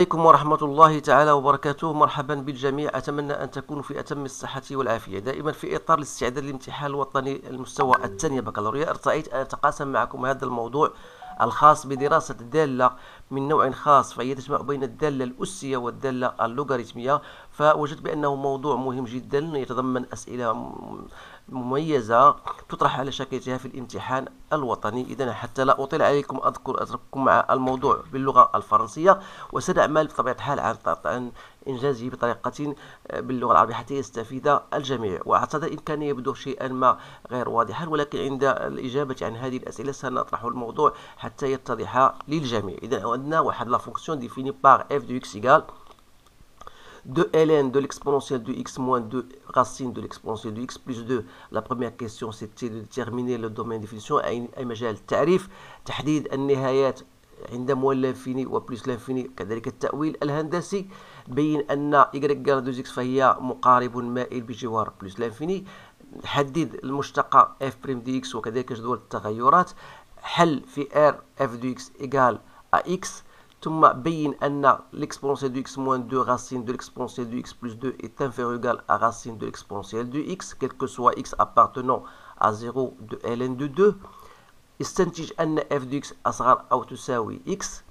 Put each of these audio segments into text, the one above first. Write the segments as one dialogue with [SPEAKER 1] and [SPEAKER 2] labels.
[SPEAKER 1] عليكم ورحمة الله تعالى وبركاته. مرحبا بالجميع، أتمنى أن تكونوا في أتم الصحة والعافية. دائما في إطار الاستعداد للامتحان الوطني المستوى الثاني بكالوريا، ارتأيت أن أتقاسم معكم هذا الموضوع الخاص بدراسة دالة من نوع خاص، فهي تجمع بين الدالة الأسية والدالة اللوغاريتمية. فوجدت بأنه موضوع مهم جدا يتضمن أسئلة مميزة تطرح على شاكلتها في الامتحان الوطني. إذا حتى لا أطيل عليكم أترككم مع الموضوع باللغة الفرنسية، وسنعمل بطبيعة الحال عن إنجازه بطريقة باللغة العربية حتى يستفيد الجميع. وأعتقد إن كان يبدو شيئا ما غير واضحا، ولكن عند الإجابة عن هذه الأسئلة سنطرح الموضوع حتى يتضح للجميع. إذا عندنا واحد لا فونكسيون ديفيني بار f de x égale 2 ln de l'exponentielle de x moins 2 racine de l'exponentielle de x plus 2. La première question c'était de déterminer le domaine de définition أي مجال التعريف، تحديد النهايات عند موال لانفيني وبلس لانفيني، كذلك التأويل الهندسي. بين أن y جار 2x فهي مقارب مائل بجوار بلس لانفيني. حدد المشتقة f' دي x وكذلك جدول التغيرات. حل في r f de x égale à x. ثم بين أن l'exponentielle de x moins 2 racine de l'exponentielle de x plus 2 est inférieur ou égal à racine de l'exponentielle de x, quel que soit x appartenant à 0 de ln de 2. استنتج أن f de x أصغر أو تساوي x.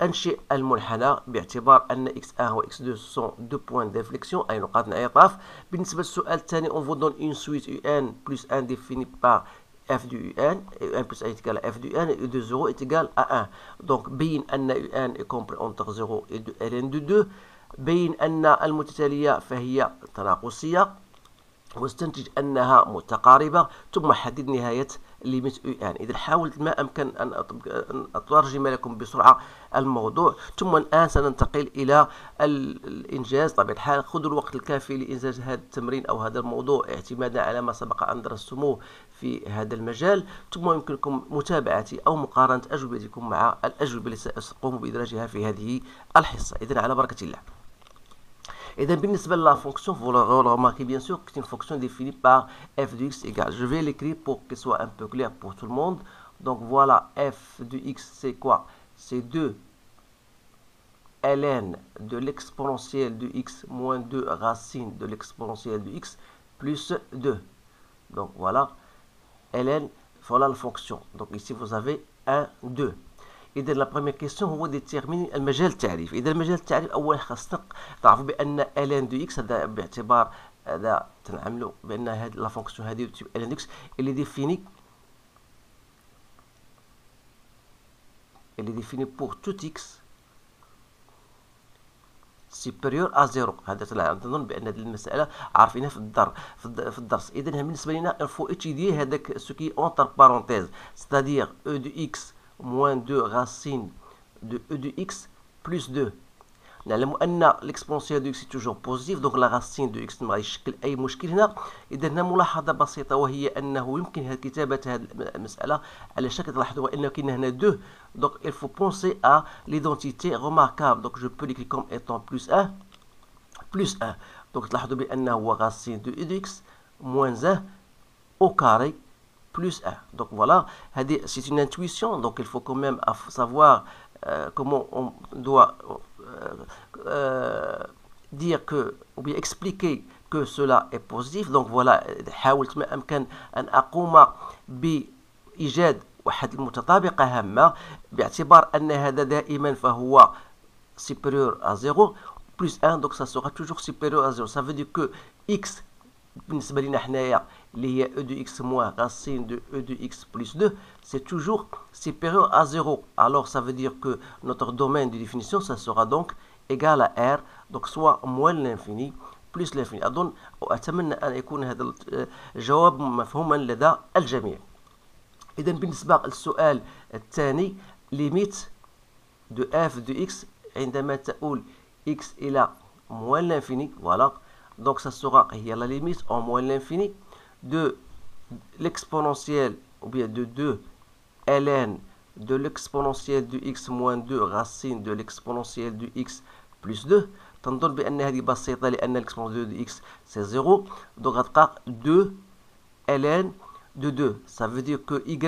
[SPEAKER 1] أنشئ المنحنى باعتبار أن x1 و x2 sont deux points d'inflexion أي نقاط انعطاف. بالنسبة للسؤال الثاني on vous donne une suite un plus 1 définie par f de un, et 1 plus 1 est égal à f de 1, et de 0 est égal à 1. Donc بين أن un est compris entre 0 et ln de 2. بين أن المتتالية فهي تناقصية، واستنتج أنها متقاربة. ثم حدد نهاية ليميت ان. إذا حاولت ما أمكن أن أترجم لكم بسرعة الموضوع. ثم الآن سننتقل إلى الإنجاز. طبيعة الحال خذوا الوقت الكافي لإنجاز هذا التمرين أو هذا الموضوع اعتمادا على ما سبق أن درستموه في هذا المجال. ثم يمكنكم متابعة أو مقارنة أجوبتكم مع الأجوبة التي سأقوم بإدراجها في هذه الحصة. إذن على بركة الله. Et بالنسبة la fonction, vous le remarquez bien sûr que c'est une fonction définie par f de x égale. Je vais l'écrire pour qu'elle soit un peu claire pour tout le monde. Donc voilà, f de x c'est quoi? C'est 2 ln de l'exponentielle de x moins 2 racine de l'exponentielle de x plus 2. Donc voilà, ln, voilà la fonction. Donc ici vous avez 1, 2. إذا لا بروميير كيستيون هو ديتيرميني المجال التعريف. إذا المجال التعريف أول خاصنا تعرفوا بأن ln دو إكس هذا باعتبار هذا تنعملوا بأن هذه لا فونكسيون هذه تيب ln دو إكس اللي ديفيني بور توت إكس سوبيريور أ زيرو. هذا نظن بأن هذه المسألة عارفينها في الدرس. إذا بالنسبة لنا الفو إتيدي هذاك سوكي أونتر بارونتيز ستادير أو دو إكس moins 2 racine de e de x plus 2. نعلم أن l'exponentielle de x est toujours positive، donc la racine de x ما يشكل أي مشكل هنا. إذا هنا ملاحظة بسيطة، وهي أنه يمكن كتابة هذه المسألة على شكل تلاحظوا أنه كاين هنا 2، donc il faut penser à l'identité remarquable. donc je peux l'écrire comme étant plus 1 plus 1. donc تلاحظوا بأنه هو racine de e de x moins 1 au carré plus 1. Donc voilà, c'est une intuition, donc il faut quand même savoir comment on doit dire que, ou bien expliquer que cela est positif. Donc voilà, حاولت ما أمكن أن أقوم بإيجاد واحد المتطابقة هامة باعتبار أن هذا دائما فهو supérieur à 0 plus 1, donc ça sera toujours supérieur à 0. Ça veut dire que x بالنسبة لنا حنايا اللي هي e de x moins racine de e de x plus 2, c'est toujours supérieur à 0. Alors ça veut dire que notre domaine de définition ça sera donc égal à r, donc soit moins l'infini plus l'infini. أظن وأتمنى أن يكون هذا الجواب مفهوما لدى الجميع. إذا بالنسبة للسؤال الثاني limite de f de x عندما تؤول x إلى moins l'infini, voilà. Donc ça sera la limite en moins l'infini de l'exponentielle ou bien de 2 ln de l'exponentielle de x moins 2 racine de l'exponentielle de x plus 2. تنظر بأن هذه بسيطة لأن l'exponentielle de x c'est 0. donc غتبقى 2 ln de 2. ça veut dire que y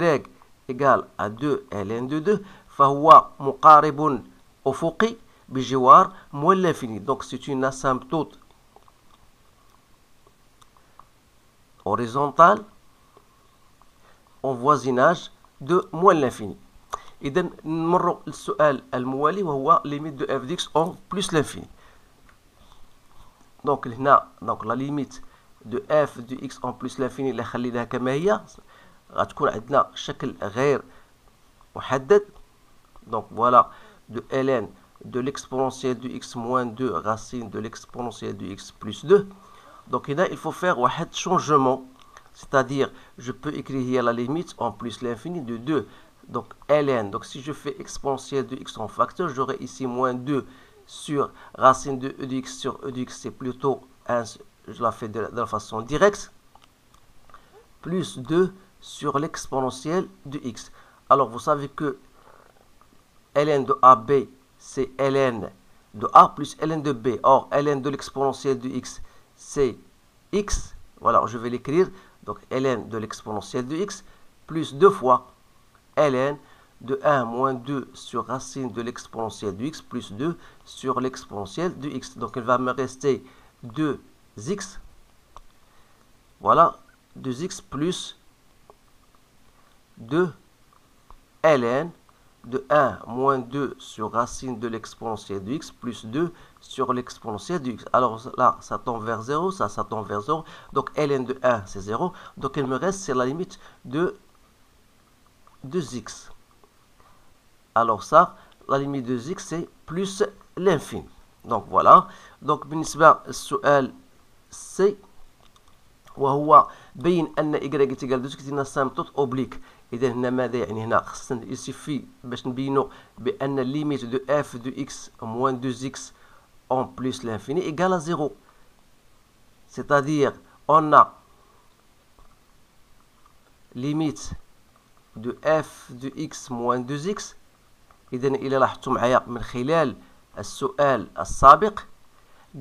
[SPEAKER 1] égale à 2 ln de 2 فهو مقارب أفقي بجوار moins l'infini. Donc c'est une asymptote horizontale en voisinage de moins l'infini. إذا نمر للسؤال الموالي وهو limite de f de x en plus l'infini. Donc هنا la limite de f de x en plus l'infini اللي خليناها كما هي غتكون عندنا شكل غير محدد. Donc voilà de ln de l'exponentielle de x moins 2 racine de l'exponentielle de x plus 2. Donc là, il faut faire un changement, c'est-à-dire je peux écrire hier la limite en plus l'infini de 2. Donc ln, donc si je fais exponentielle de x en facteur, j'aurai ici moins 2 sur racine de e de x sur e de x, c'est plutôt 1, je la fais de la façon directe, plus 2 sur l'exponentielle de x. Alors vous savez que ln de AB, c'est ln de A plus ln de B. Or, ln de l'exponentielle de x, c'est x. Voilà, je vais l'écrire. Donc, ln de l'exponentielle de x plus 2 fois ln de 1 moins 2 sur racine de l'exponentielle de x plus 2 sur l'exponentielle de x. Donc, il va me rester 2x. Voilà, 2x plus 2 ln de 1 moins 2 sur racine de l'exponentielle de x plus 2 sur l'exponentielle de x. Alors là, ça tombe vers 0, ça tombe vers 0. Donc ln de 1, c'est 0. Donc il me reste, c'est la limite de 2x. Alors ça, la limite de x, c'est plus l'infini. Donc voilà. Donc بالنسبة السؤال C وهو بين أن y تيكال 2 كتبنا سامبتوت أوبليك. إذا هنا ماذا يعني؟ هنا خصنا يسيفي باش نبينو بأن ليميت دو اف دو اكس موان 2x en plus l'infini égale à 0. C'est-à-dire, on a limite de f de x moins 2x. إذا إلا لاحظتوا معايا من خلال السؤال السابق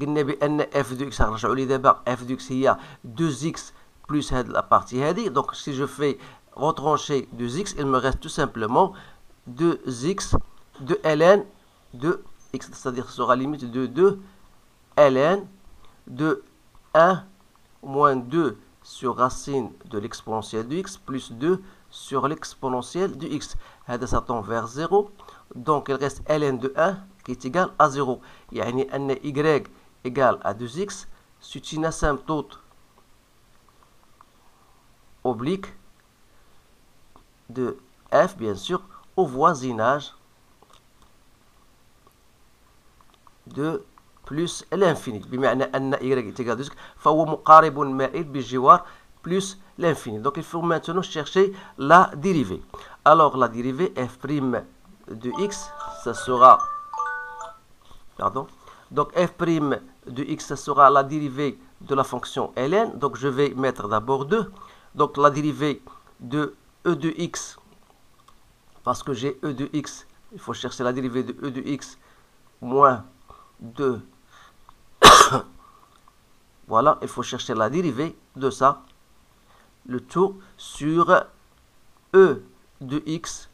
[SPEAKER 1] قلنا بأن f de x غنرجعوا ليه دابا f de x هي 2x plus هاد لابارتي هادي. Donc si je fais retrancher 2x, il me reste tout simplement 2x de ln de x, c'est-à-dire ce sera limite de 2 ln de 1 moins 2 sur racine de l'exponentielle de x plus 2 sur l'exponentielle de x. Ça tombe vers 0. Donc il reste ln de 1 qui est égal à 0. يعني أن y égale à 2x. C'est une asymptote oblique de f, bien sûr, au voisinage de plus l'infini. بمعنى أن y est égal à 2x فهو مقارب مائل بجوار plus l'infini. Donc il faut maintenant chercher la dérivée. Alors la dérivée f' de x, ça sera... Pardon. Donc f' de x, ça sera la dérivée de la fonction ln. Donc je vais mettre d'abord 2. Donc la dérivée de e de x, parce que j'ai e de x, il faut chercher la dérivée de e de x moins 2. Voilà, il faut chercher la dérivée de ça. Le tout sur e de x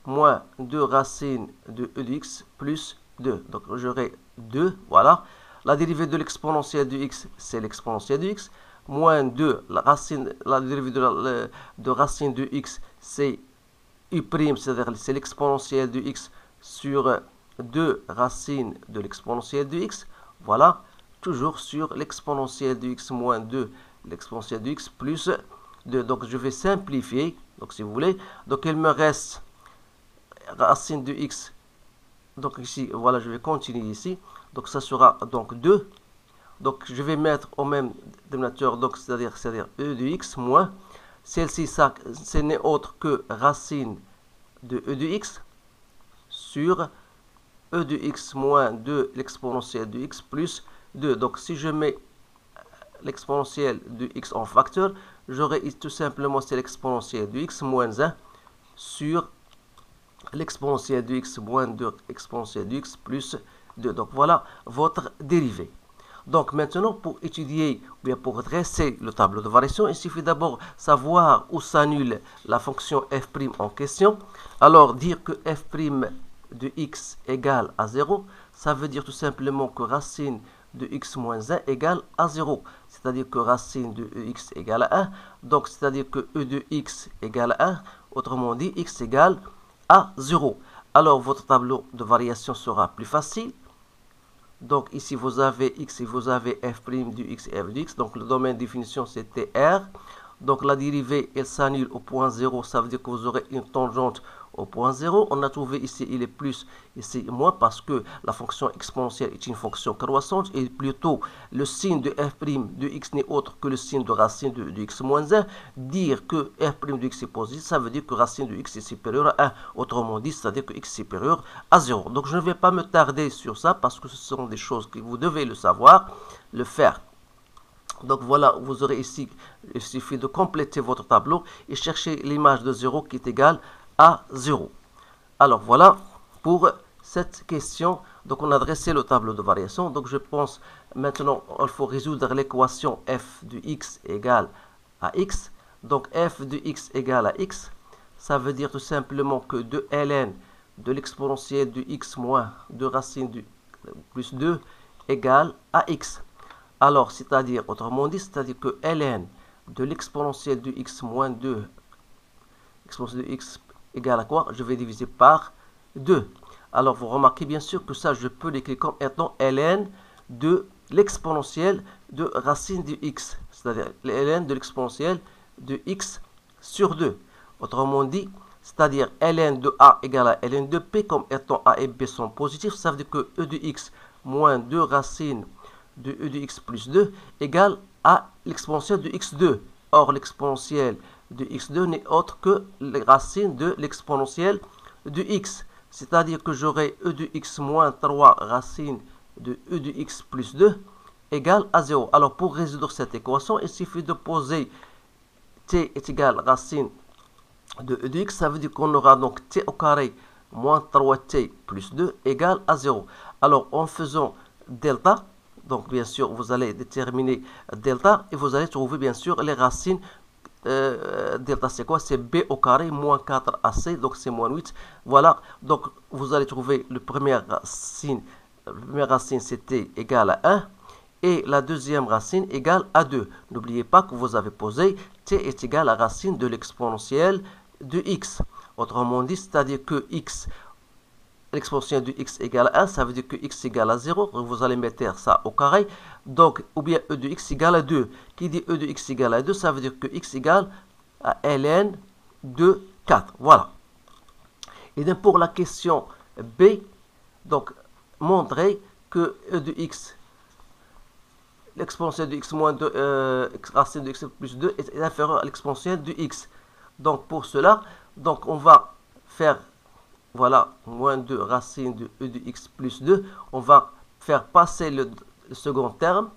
[SPEAKER 1] moins 2 racine de e de x plus 2. Donc j'aurai 2, voilà. La dérivée de l'exponentielle de x, c'est l'exponentielle de x. Moins 2, la dérivée de racine de x, c'est u', c'est-à-dire c'est l'exponentielle de x sur 2 racines de l'exponentielle de x. Voilà, toujours sur l'exponentielle de x moins 2, l'exponentielle de x plus 2. Donc je vais simplifier, donc si vous voulez. Donc il me reste racine de x. Donc ici, voilà, je vais continuer ici. Donc ça sera donc 2. Donc je vais mettre au même dénominateur, donc c'est-à-dire e de x moins, celle-ci, ça, ce n'est autre que racine de e de x sur e de x moins 2 l'exponentielle de x plus 2. Donc si je mets l'exponentielle de x en facteur, j'aurai tout simplement c'est l'exponentielle de x moins 1 sur l'exponentielle de x moins 2 exponentielle de x plus 2. Donc voilà votre dérivée. Donc maintenant, pour étudier, ou bien pour dresser le tableau de variation, il suffit d'abord savoir où s'annule la fonction f' en question. Alors dire que f' de x égale à 0, ça veut dire tout simplement que racine de x moins 1 égale à 0. C'est-à-dire que racine de x égale à 1. Donc, c'est-à-dire que e de x égale à 1. Autrement dit, x égale à 0. Alors, votre tableau de variation sera plus facile. Donc, ici, vous avez x et vous avez f' du x et f de x. Donc, le domaine de définition, c'était R. Donc, la dérivée, elle s'annule au point 0. Ça veut dire que vous aurez une tangente au point 0. On a trouvé ici, il est plus, ici moins, parce que la fonction exponentielle est une fonction croissante. Et plutôt, le signe de f' de x n'est autre que le signe de racine de x moins 1. Dire que f' de x est positif, ça veut dire que racine de x est supérieure à 1. Autrement dit, c'est-à-dire que x est supérieur à 0. Donc, je ne vais pas me tarder sur ça, parce que ce sont des choses que vous devez le savoir, le faire. Donc voilà, vous aurez ici, il suffit de compléter votre tableau et chercher l'image de 0 qui est égale à 0. Alors voilà pour cette question. Donc on a dressé le tableau de variation. Donc je pense maintenant il faut résoudre l'équation f de x égale à x. Donc f de x égale à x, ça veut dire tout simplement que 2 ln de l'exponentielle de x moins 2 racine de plus 2 égale à x. Alors, c'est-à-dire, autrement dit, c'est-à-dire que ln de l'exponentielle de x moins 2, exponentielle de x égale à quoi? Je vais diviser par 2. Alors, vous remarquez bien sûr que ça, je peux l'écrire comme étant ln de l'exponentielle de racine de x. C'est-à-dire ln de l'exponentielle de x sur 2. Autrement dit, c'est-à-dire ln de a égale à ln de p, comme étant a et b sont positifs. Ça veut dire que e de x moins 2 racines de e de x plus 2 égale à l'exponentielle de x2. Or, l'exponentielle de x2 n'est autre que les racines de l'exponentielle de x. C'est-à-dire que j'aurai e de x moins 3 racines de e de x plus 2 égale à 0. Alors, pour résoudre cette équation, il suffit de poser t est égal à racine de e de x. Ça veut dire qu'on aura donc t au carré moins 3t plus 2 égale à 0. Alors, en faisant delta, donc, bien sûr, vous allez déterminer delta et vous allez trouver, bien sûr, les racines. Delta, c'est quoi? C'est b au carré moins 4ac, donc c'est moins 8. Voilà, donc vous allez trouver la première racine c'était égal à 1 et la deuxième racine égale à 2. N'oubliez pas que vous avez posé t est égal à racine de l'exponentielle de x. Autrement dit, c'est-à-dire que x, l'exponentielle de x égale à 1, ça veut dire que x égale à 0. Vous allez mettre ça au carré. Donc, ou bien e de x égale à 2. Qui dit e de x égale à 2, ça veut dire que x égale à ln de 4. Voilà. Et donc, pour la question B, donc, montrer que e de x, l'exponentielle de x moins 2, racine de x plus 2 est inférieure à l'exponentielle de x. Donc, pour cela, donc, on va faire... Voilà, moins 2 racine de e de x plus 2. On va faire passer le second terme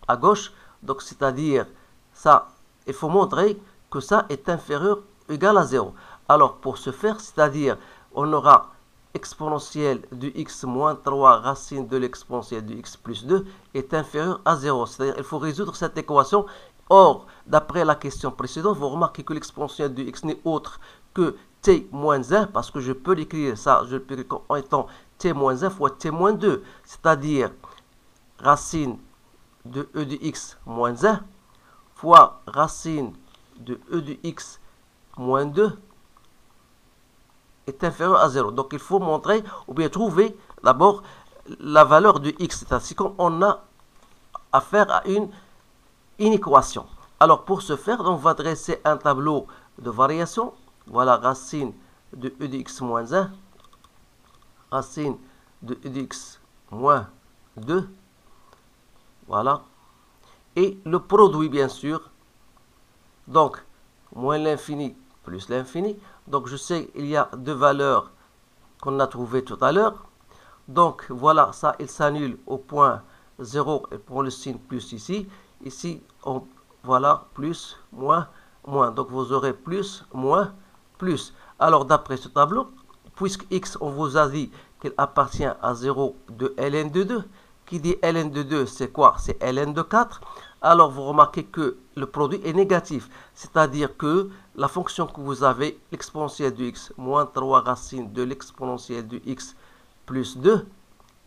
[SPEAKER 1] à gauche. Donc, c'est-à-dire, ça, il faut montrer que ça est inférieur ou égal à 0. Alors, pour ce faire, c'est-à-dire, on aura exponentielle de x moins 3 racine de l'exponentielle de x plus 2 est inférieur à 0. C'est-à-dire, il faut résoudre cette équation. Or, d'après la question précédente, vous remarquez que l'exponentielle de x n'est autre que t moins 1, parce que je peux l'écrire ça, je peux l'écrire en étant t moins 1 fois t moins 2, c'est-à-dire racine de e de x moins 1 fois racine de e de x moins 2 est inférieur à 0. Donc il faut montrer, ou bien trouver d'abord la valeur de x, c'est-à-dire qu'on a affaire à une équation. Alors pour ce faire, on va dresser un tableau de variation. Voilà, racine de e de x moins 1, racine de e de x moins 2, voilà, et le produit, bien sûr, donc, moins l'infini plus l'infini, donc je sais il y a deux valeurs qu'on a trouvées tout à l'heure, donc voilà, ça, il s'annule au point 0, et pour le signe plus ici, on, voilà, plus, moins, moins, donc vous aurez plus, moins, plus. Alors, d'après ce tableau, puisque x, on vous a dit qu'il appartient à 0 de ln de 2, qui dit ln de 2, c'est quoi? C'est ln de 4. alors vous remarquez que le produit est négatif. C'est-à-dire que la fonction que vous avez, l'exponentielle de x moins 3 racine de l'exponentielle de x plus 2,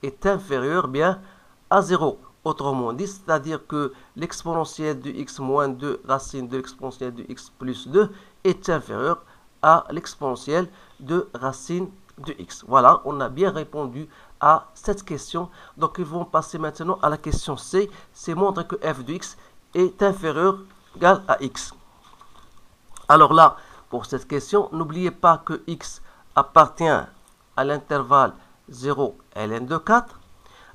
[SPEAKER 1] est inférieure bien à 0. Autrement dit, c'est-à-dire que l'exponentielle de x moins 2 racine de l'exponentielle de x plus 2 est inférieure à l'exponentielle de racine de x. Voilà, on a bien répondu à cette question. Donc, ils vont passer maintenant à la question C. C'est montrer que f de x est inférieur égal à x. Alors là, pour cette question, n'oubliez pas que x appartient à l'intervalle 0 ln de 4.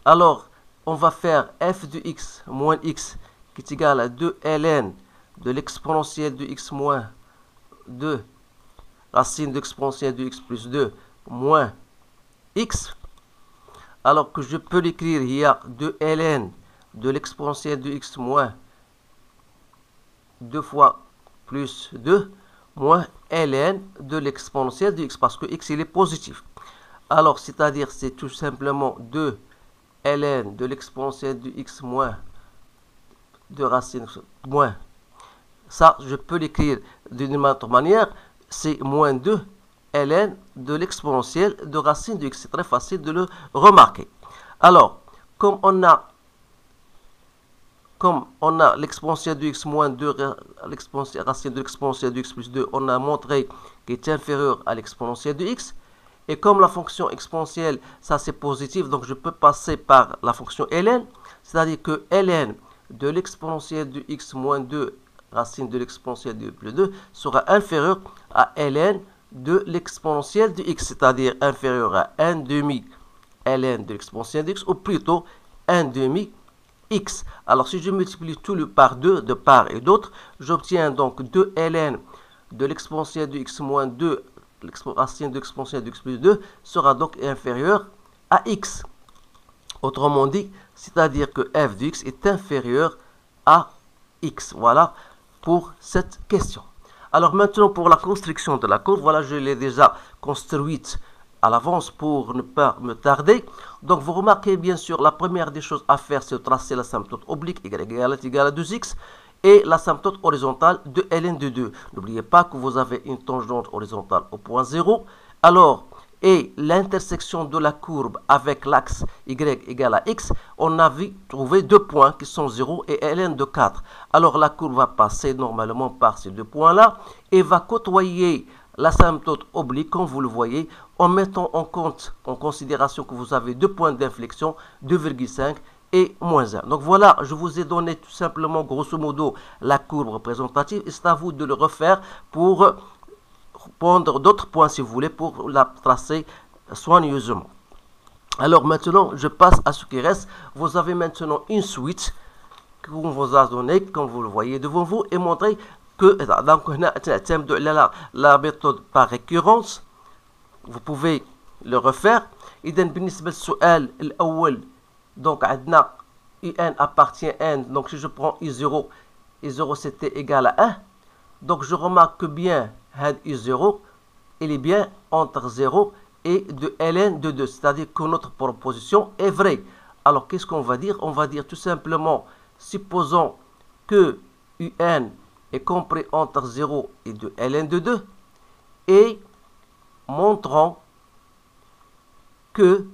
[SPEAKER 1] Alors, on va faire f de x moins x qui est égal à 2 ln de l'exponentielle de x moins 2 racine de l'exponentielle de x plus 2 moins x. Alors que je peux l'écrire, il y a 2 ln de l'exponentielle de x moins 2 fois plus 2 moins ln de l'exponentielle de x, parce que x il est positif. Alors, c'est-à-dire, c'est tout simplement 2 ln de l'exponentielle de x moins 2 racine moins. Ça, je peux l'écrire d'une autre manière, c'est moins 2 ln de l'exponentielle de racine de x. C'est très facile de le remarquer. Alors, comme on a l'exponentielle de x moins 2 racine de l'exponentielle de x plus 2, on a montré qu'il est inférieur à l'exponentielle de x. Et comme la fonction exponentielle, ça c'est positif, donc je peux passer par la fonction ln, c'est-à-dire que ln de l'exponentielle de x moins 2 racine de l'exponentielle de plus 2 sera inférieur à ln de l'exponentielle de x, c'est-à-dire inférieur à 1 demi ln de l'exponentielle de x, ou plutôt 1 demi x. Alors si je multiplie tout le par 2 de part et d'autre, j'obtiens donc 2 ln de l'exponentielle de x moins 2 racine de l'exponentielle de x plus 2 sera donc inférieur à x. Autrement dit, c'est-à-dire que f de x est inférieur à x. Voilà pour cette question. Alors maintenant pour la construction de la courbe, voilà, je l'ai déjà construite à l'avance pour ne pas me tarder. Donc vous remarquez bien sûr, la première des choses à faire, c'est de tracer l'asymptote oblique y égale à 2x et l'asymptote horizontale de ln de 2. N'oubliez pas que vous avez une tangente horizontale au point 0. Alors, et l'intersection de la courbe avec l'axe y égale à x, on a trouvé deux points qui sont 0 et ln de 4. Alors la courbe va passer normalement par ces deux points-là et va côtoyer l'asymptote oblique, comme vous le voyez, en mettant en considération que vous avez deux points d'inflexion, 2,5 et moins 1. Donc voilà, je vous ai donné tout simplement, grosso modo, la courbe représentative. Et c'est à vous de le refaire pour prendre d'autres points, si vous voulez, pour la tracer soigneusement. Alors maintenant, je passe à ce qui reste. Vous avez maintenant une suite qu'on vous a donnée, comme vous le voyez devant vous, et montrer que donc la méthode par récurrence. Vous pouvez le refaire. إذا بالنسبة للسؤال الأول donc عندنا UN appartient à n. Donc si je prends I0, I0 c'était égal à 1. Donc je remarque que bien I0 il est bien entre 0 et de ln de 2, c'est-à-dire que notre proposition est vraie. Alors qu'est-ce qu'on va dire? On va dire tout simplement, supposons que UN est compris entre 0 et de ln de 2 et montrons que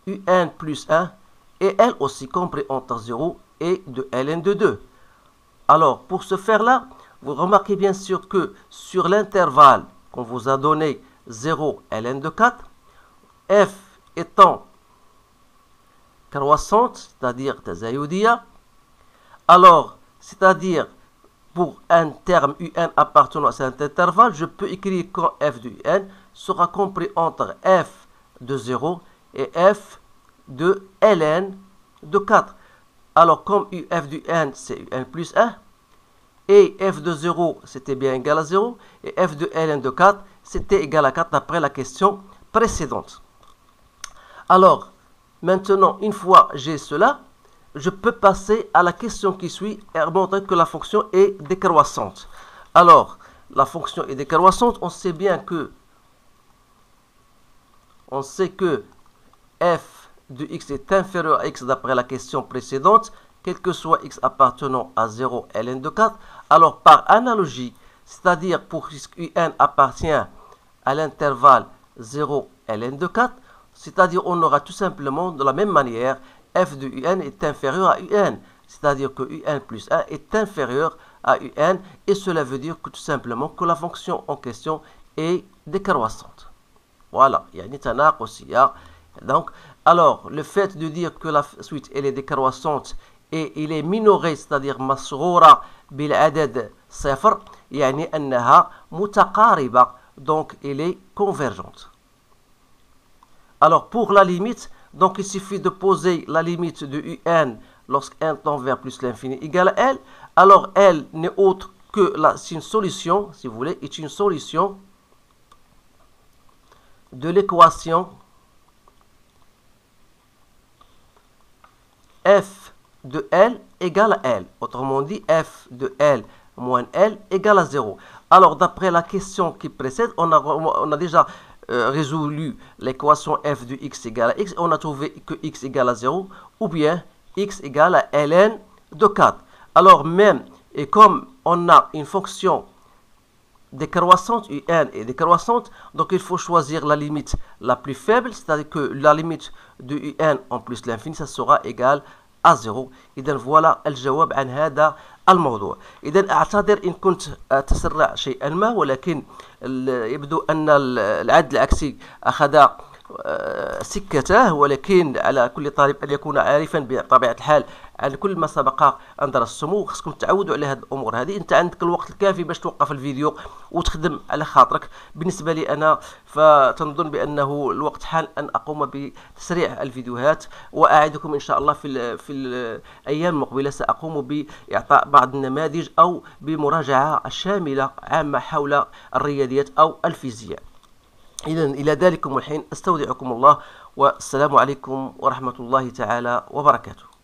[SPEAKER 1] UN plus 1 est elle aussi compris entre 0 et de ln de 2. Alors, pour ce faire-là, vous remarquez bien sûr que sur l'intervalle qu'on vous a donné 0 ln de 4, f étant croissante, c'est-à-dire tazayoudia, alors, c'est-à-dire pour un terme un appartenant à cet intervalle, je peux écrire quand f de un sera compris entre f de 0 et f de ln de 4. Alors, comme f de n, c'est un plus 1, et f de 0, c'était bien égal à 0, et f de ln de 4, c'était égal à 4 d'après la question précédente. Alors, maintenant, une fois j'ai cela, je peux passer à la question qui suit et montrer que la fonction est décroissante. Alors, la fonction est décroissante, on sait que f de x est inférieur à x d'après la question précédente, quel que soit x appartenant à 0 ln de 4, alors par analogie, c'est-à-dire pour un appartient à l'intervalle 0 ln de 4, c'est-à-dire on aura tout simplement de la même manière f de un est inférieur à un, c'est-à-dire que un plus 1 est inférieur à un, et cela veut dire que tout simplement que la fonction en question est décroissante. Voilà, il y a une tanaqusiyya. Donc, alors, le fait de dire que la suite elle est décroissante et il est minoré, c'est-à-dire masroura bil adad صفر, يعني أنها متقاربة, donc elle est convergente. Alors, pour la limite, donc il suffit de poser la limite de un lorsqu'un tend vers plus l'infini égale à L. Alors, L n'est autre que c'est une solution, si vous voulez, est une solution de l'équation f de L égale à L. Autrement dit, f de L moins L égale à 0. Alors, d'après la question qui précède, on a déjà résolu l'équation f de x égale à x. On a trouvé que x égale à 0 ou bien x égale à ln de 4. Alors, même, et comme on a une fonction décroissante, un est décroissante, donc il faut choisir la limite la plus faible, c'est-à-dire que la limite de un en plus l'infini, ça sera égal à 0. إذا voilà الجواب عن هذا الموضوع. إذا أعتذر إن كنت أتسرع شيئا ما، ولكن يبدو أن العد العكسي أخذ سكته، ولكن على كل طالب أن يكون عارفا بطبيعة الحال عن كل ما سبق أن درستموه. خصكم تعودوا على هذه الأمور هذه. أنت عندك الوقت الكافي باش توقف الفيديو وتخدم على خاطرك. بالنسبة لي أنا فتنظن بأنه الوقت حان أن أقوم بتسريع الفيديوهات، وأعدكم إن شاء الله في الأيام المقبلة سأقوم بإعطاء بعض النماذج أو بمراجعة شاملة عامة حول الرياضيات أو الفيزياء. إذا إلى ذلكم الحين أستودعكم الله، والسلام عليكم ورحمة الله تعالى وبركاته.